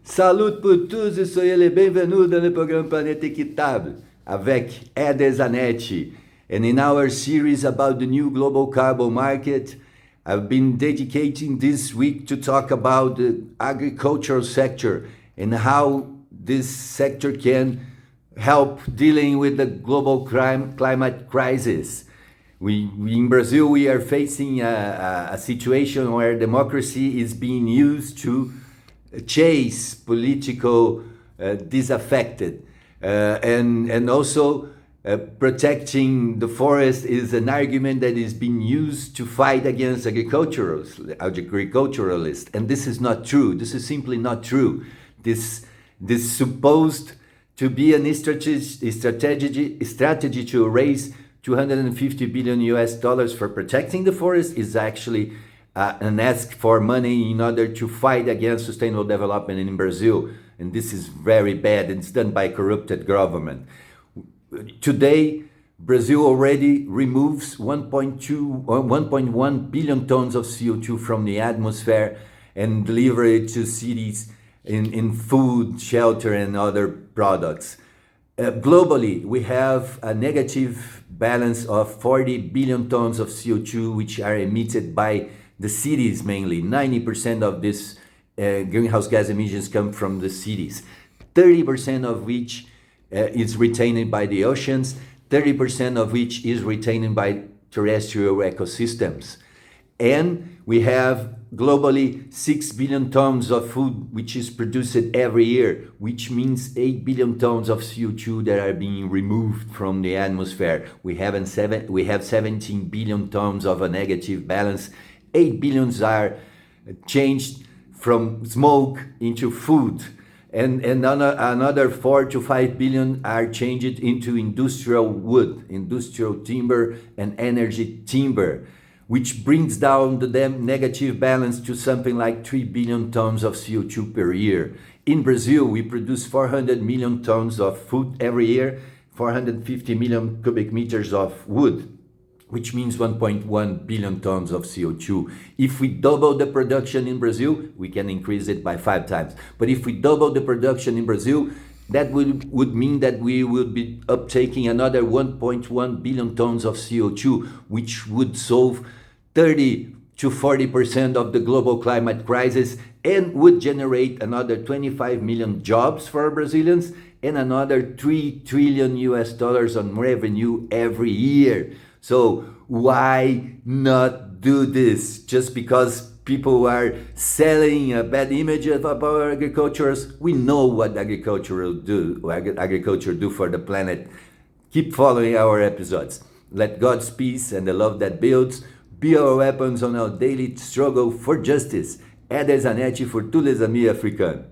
Salut pour tous et soyez les bienvenus dans le programme Planète Équitable avec Eder Zanetti. And in our series about the new global carbon market, I've been dedicating this week to talk about the agricultural sector and how this sector can help dealing with the global climate crisis. In Brazil, we are facing a situation where democracy is being used to chase political disaffected, and also protecting the forest is an argument that is being used to fight against agriculturalists, and this is not true. This is simply not true. This supposed to be a strategy to raise 250 billion US dollars for protecting the forest is actually and ask for money in order to fight against sustainable development in Brazil. And this is very bad. It's done by corrupted government. Today, Brazil already removes 1.1 billion tons of CO2 from the atmosphere and deliver it to cities in food, shelter, and other products. Globally, we have a negative balance of 40 billion tons of CO2, which are emitted by the cities mainly. 90% of this greenhouse gas emissions come from the cities, 30% of which is retained by the oceans, 30% of which is retained by terrestrial ecosystems. And we have globally 6 billion tons of food which is produced every year, which means 8 billion tons of CO2 that are being removed from the atmosphere. We have 17 billion tons of a negative balance. 8 billions are changed from smoke into food, and another 4 to 5 billion are changed into industrial wood, industrial timber, and energy timber, which brings down the negative balance to something like 3 billion tons of CO2 per year. In Brazil, we produce 400 million tons of food every year, 450 million cubic meters of wood, which means 1.1 billion tons of CO2. If we double the production in Brazil, we can increase it by 5 times. But if we double the production in Brazil, that would mean that we would be uptaking another 1.1 billion tons of CO2, which would solve 30 to 40% of the global climate crisis and would generate another 25 million jobs for Brazilians and another 3 trillion US dollars on revenue every year. So why not do this? Just because people are selling a bad image of our agricultures? We know what agriculture do for the planet. Keep following our episodes. Let God's peace and the love that builds be our weapons on our daily struggle for justice. Eder Zanetti for tous les amis africains.